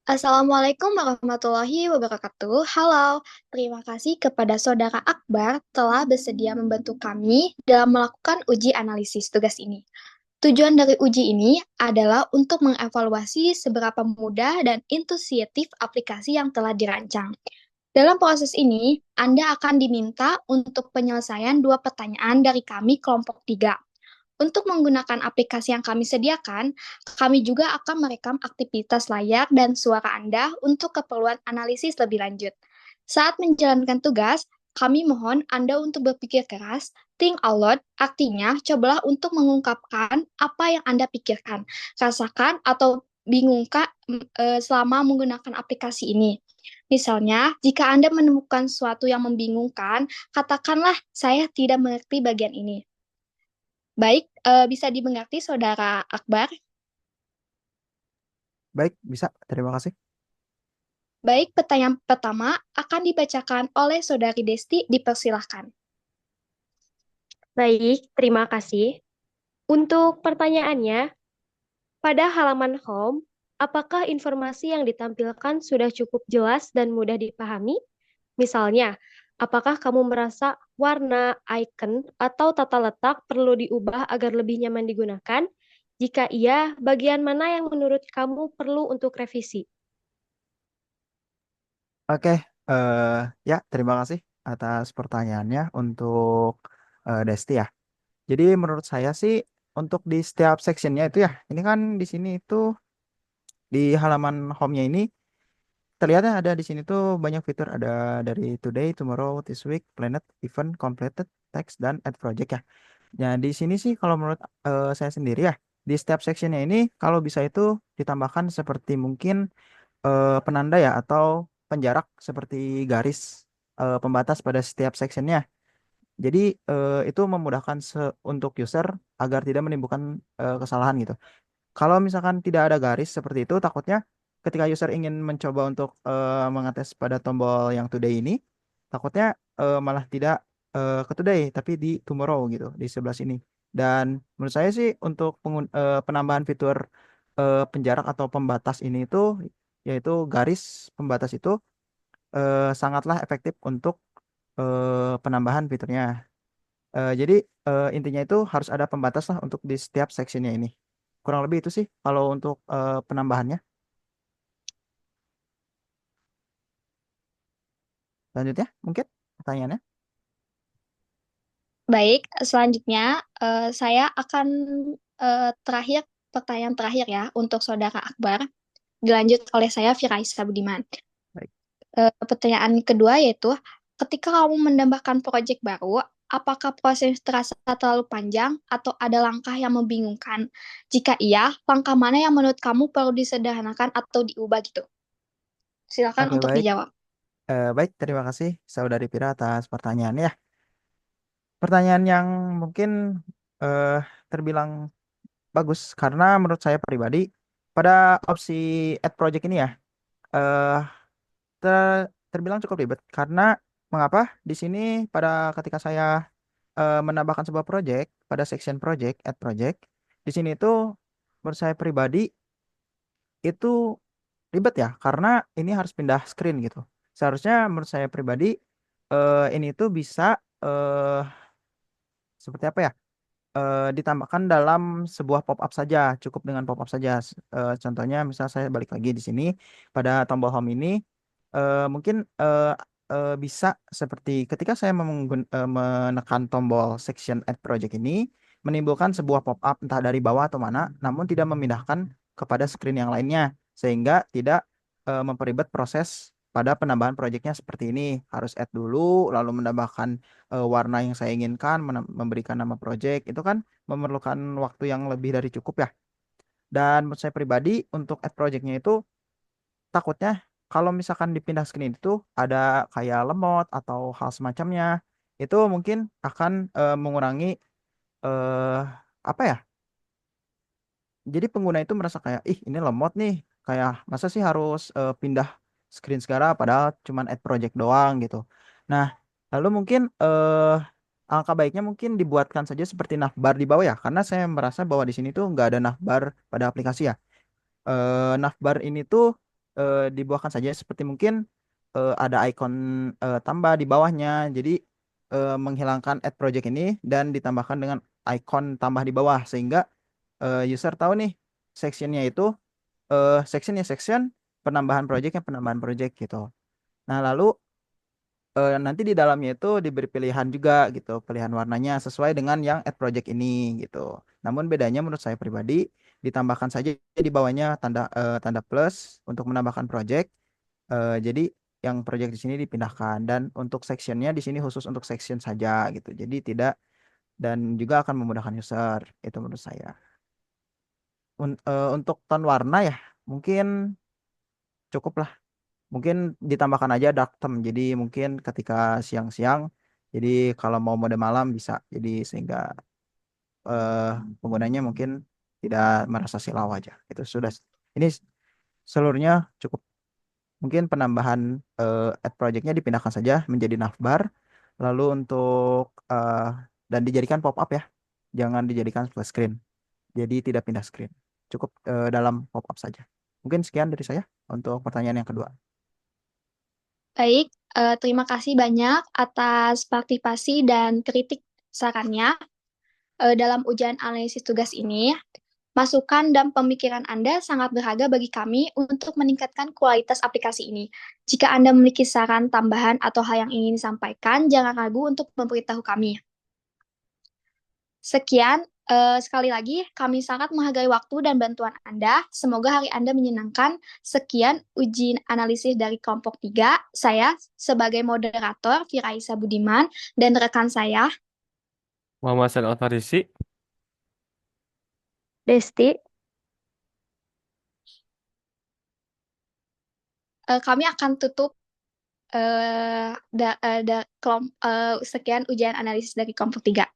Assalamualaikum warahmatullahi wabarakatuh. Halo, terima kasih kepada Saudara Akbar telah bersedia membantu kami dalam melakukan uji analisis tugas ini. Tujuan dari uji ini adalah untuk mengevaluasi seberapa mudah dan intuitif aplikasi yang telah dirancang. Dalam proses ini, Anda akan diminta untuk penyelesaian dua pertanyaan dari kami kelompok 3. Untuk menggunakan aplikasi yang kami sediakan, kami juga akan merekam aktivitas layar dan suara Anda untuk keperluan analisis lebih lanjut. Saat menjalankan tugas, kami mohon Anda untuk berpikir keras. Think out loud, artinya cobalah untuk mengungkapkan apa yang Anda pikirkan, rasakan, atau bingungkan selama menggunakan aplikasi ini. Misalnya, jika Anda menemukan sesuatu yang membingungkan, katakanlah, "Saya tidak mengerti bagian ini." Baik, bisa dimengerti Saudara Akbar. Baik, bisa. Terima kasih. Baik, pertanyaan pertama akan dibacakan oleh Saudari Desti, dipersilahkan. Baik, terima kasih. Untuk pertanyaannya, pada halaman home, apakah informasi yang ditampilkan sudah cukup jelas dan mudah dipahami? Misalnya, apakah kamu merasa warna, icon, atau tata letak perlu diubah agar lebih nyaman digunakan? Jika iya, bagian mana yang menurut kamu perlu untuk revisi? Oke, eh, ya terima kasih atas pertanyaannya untuk Desti ya. Jadi menurut saya sih untuk di setiap sectionnya itu ya, ini kan di sini itu di halaman home-nya ini terlihatnya ada di sini tuh banyak fitur ada dari today, tomorrow, this week, planet, event, completed, text dan add project ya. Nah di sini sih kalau menurut saya sendiri ya di setiap sectionnya ini kalau bisa itu ditambahkan seperti mungkin penanda ya atau penjarak seperti garis pembatas pada setiap sectionnya. Jadi itu memudahkan untuk user agar tidak menimbulkan kesalahan gitu. Kalau misalkan tidak ada garis seperti itu, takutnya ketika user ingin mencoba untuk mengetes pada tombol yang today ini, takutnya malah tidak ke today, tapi di tomorrow gitu, di sebelah sini. Dan menurut saya sih untuk penambahan fitur penjarak atau pembatas ini itu, yaitu garis pembatas itu sangatlah efektif untuk penambahan fiturnya. Jadi intinya itu harus ada pembatas lah untuk di setiap sectionnya ini. Kurang lebih itu sih kalau untuk penambahannya. Lanjutnya mungkin pertanyaannya. Baik, selanjutnya saya akan terakhir pertanyaan terakhir ya untuk Saudara Akbar. Dilanjut oleh saya Firaisa Budiman. Baik. Pertanyaan kedua yaitu, ketika kamu menambahkan proyek baru, apakah proses terasa terlalu panjang atau ada langkah yang membingungkan? Jika iya, langkah mana yang menurut kamu perlu disederhanakan atau diubah gitu? Silakan Oke untuk baik. dijawab. Baik, terima kasih Saudari Pira atas pertanyaannya. Pertanyaan yang mungkin eh, terbilang bagus karena menurut saya pribadi pada opsi add project ini ya eh, terbilang cukup ribet karena mengapa di sini pada ketika saya menambahkan sebuah project pada section project add project di sini itu menurut saya pribadi itu ribet ya karena ini harus pindah screen gitu. Seharusnya menurut saya pribadi ini tuh bisa eh, seperti apa ya? Ditambahkan dalam sebuah pop-up saja, cukup dengan pop-up saja. Contohnya, misal saya balik lagi di sini pada tombol home ini, mungkin bisa seperti ketika saya menekan tombol section add project ini, menimbulkan sebuah pop-up entah dari bawah atau mana, namun tidak memindahkan kepada screen yang lainnya, sehingga tidak memperibet proses pada penambahan projectnya seperti ini. Harus add dulu, lalu menambahkan warna yang saya inginkan, memberikan nama project, itu kan memerlukan waktu yang lebih dari cukup ya. Dan menurut saya pribadi untuk add projectnya itu takutnya kalau misalkan dipindah screen itu ada kayak lemot atau hal semacamnya, itu mungkin akan mengurangi eh, apa ya? Jadi pengguna itu merasa kayak, ih ini lemot nih, kayak masa sih harus pindah screen segala padahal cuman add project doang gitu. Nah, lalu mungkin alangkah baiknya mungkin dibuatkan saja seperti navbar di bawah ya, karena saya merasa bahwa di sini tuh nggak ada navbar pada aplikasi ya. Navbar ini tuh dibuahkan saja seperti mungkin ada icon tambah di bawahnya. Jadi menghilangkan add project ini dan ditambahkan dengan icon tambah di bawah sehingga user tahu nih sectionnya itu section penambahan project gitu. Nah, lalu nanti di dalamnya itu diberi pilihan juga gitu, pilihan warnanya sesuai dengan yang add project ini gitu. Namun bedanya menurut saya pribadi ditambahkan saja di bawahnya tanda plus untuk menambahkan project. Jadi yang project di sini dipindahkan dan untuk sectionnya di sini khusus untuk section saja gitu. Jadi tidak dan juga akan memudahkan user itu menurut saya. Untuk tone warna ya mungkin cukup lah. Mungkin ditambahkan aja dark theme. Jadi mungkin ketika siang-siang, jadi kalau mau mode malam bisa. Jadi sehingga eh, penggunanya mungkin tidak merasa silau aja. Itu sudah. Ini seluruhnya cukup. Mungkin penambahan add project-nya dipindahkan saja menjadi navbar. Lalu untuk dan dijadikan pop-up ya. Jangan dijadikan splash screen. Jadi tidak pindah screen. Cukup dalam pop-up saja. Mungkin sekian dari saya untuk pertanyaan yang kedua. Baik, terima kasih banyak atas partisipasi dan kritik sarannya dalam ujian analisis tugas ini. Masukan dan pemikiran Anda sangat berharga bagi kami untuk meningkatkan kualitas aplikasi ini. Jika Anda memiliki saran tambahan atau hal yang ingin disampaikan, jangan ragu untuk memberitahu kami. Sekian, sekali lagi kami sangat menghargai waktu dan bantuan Anda. Semoga hari Anda menyenangkan. Sekian uji analisis dari kelompok 3. Saya sebagai moderator Firaisa Budiman dan rekan saya Muhammad Sal Al-Farisi. Desti, kami akan tutup sekian ujian analisis dari kelompok 3.